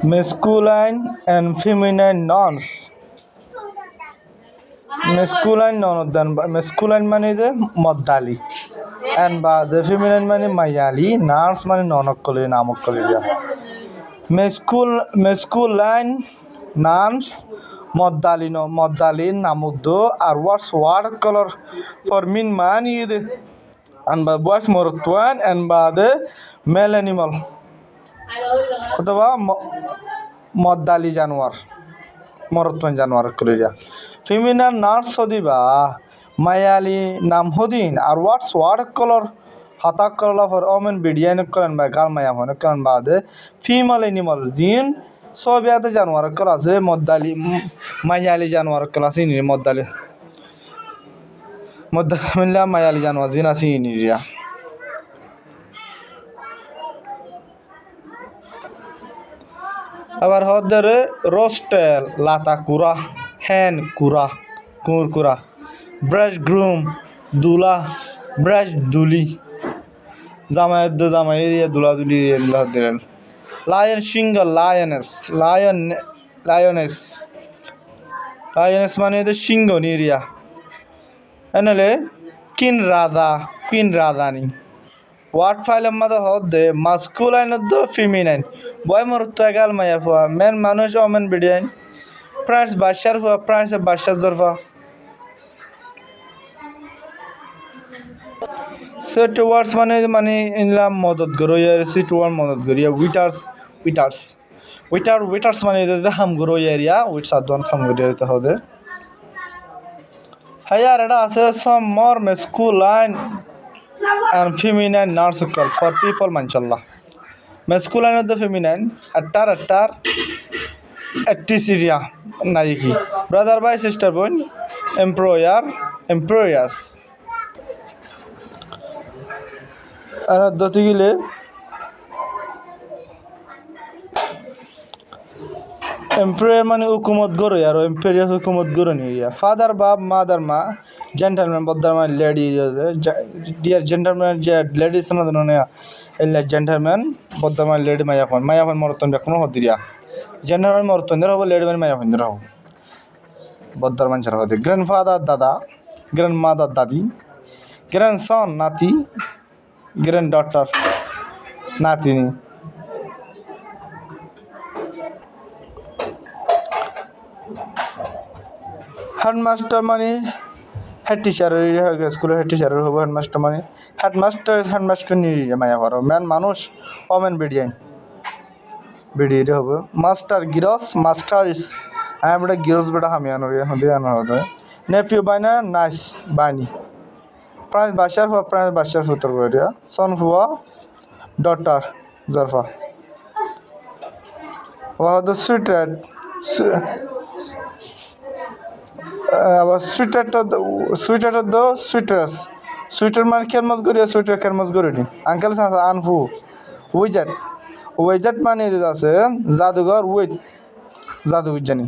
Masculine and feminine nouns. Masculine noun dan masculine মানে যে মদ্দালি and বা the feminine মানে মায়ালি nouns মানে ননকলি নামকলি যা masculine nouns মদ্দালি নামুদ্দ R word color for mean মানে இது and by boys mortuan and by the male animal অথবা মদ্দালি জানোয়ার মরত্বন জানোয়ার করে যা ফিমিনাল নার্স হদিবা মায়ালি নাম হদিন আর ওয়ার্ড কলর হাতাক করলা ফর ওমেন বিডিয়ান করেন বা গাল মায়া হন করেন বাদে ফিমেল এনিমাল জিন সব ইয়াতে জানোয়ার কলা আছে মদ্দালি মায়ালি জানোয়ার কলা আছে নি মদ্দালি মায়ালি জানোয়ার জিন আছে নি রিয়া আবার হদরে রোস্টেল লাতা কুরা হ্যান কুরা কুরকুরা ব্রাশ গ্রুম দুলা ব্রাশ দুলি জামায়াত জামাই এরিয়া দুলা দুলি এরিয়া হদরেন লায়ন সিঙ্গল লায়নেস মানে এদের সিংহ এরিয়া এনলে কুইন রাধানি ওয়ার্ড ফাইলের মধ্যে হদে মাস্কুলাইন ফিমিনাইন বয় মরত এগাল মায়া ফুয়া মেন মানুষ ওমেন বিডিয়ান প্রাইস বাসার ফুয়া প্রাইস বাসার জরফা সেট ওয়ার্ডস মানে ইনলাম মদত গরইয়া সেট ওয়ার্ড মদত গরিয়া উইটার্স মানে যে হাম গরইয়া এরিয়া উইটস আদন হাম গরিয়া তে হদে হায়ার এটা আছে সাম মোর masculine and feminine nouns for people manshallah masculine of the feminine attar atticidia naiki brother by sister boy employers আর দতি গিলে এমপ্লয়ার মানে হুকুমত গরো আর এমপ্লয়ার হুকুমত গরো নিয়া ফাদার বাপ মাদার মা জেন্টলম্যান বদ্দার মা লেডি ডিয়ার জেন্টলম্যান যে লেডিস না দনে এলা জেন্টলম্যান বদ্দার মা লেডি মায়াফন মরতন দেখনো হদিয়া জেন্টলম্যান মরতন দের হবো লেডি মানে মায়াফন দের হবো বদ্দার মান ছাড়া হদে গ্র্যান্ডফাদার দাদা গ্র্যান্ডমাদার দাদি গ্র্যান্ডসন নাতি গ্র্যান্ডডটার নাতিনি হেডমাস্টার মানে হেড টিচার স্কুলের হেড টিচার হবো হেডমাস্টার মানে হেডমাস্টার নিয়ে মায়া হওয়ার মেন মানুষ ওমেন বিডিয়ে হবে মাস্টার গিরস মাস্টার ইস আমি বেটা গিরস বেটা হামি আনার হতে নেপিও বাইনা নাইস বাইনি প্রায় বাসার ফুতর বইয়া সন ফুয়া ডটার জরফা ওয়াদ সুইটার আবার সুইটার মানে কেরমজ করিয়া সুইটার কেরমজ করি নি আঙ্কেল সাঁসা আনফু ওয়েজাট মানে আছে জাদুঘর জাদুঘর জানি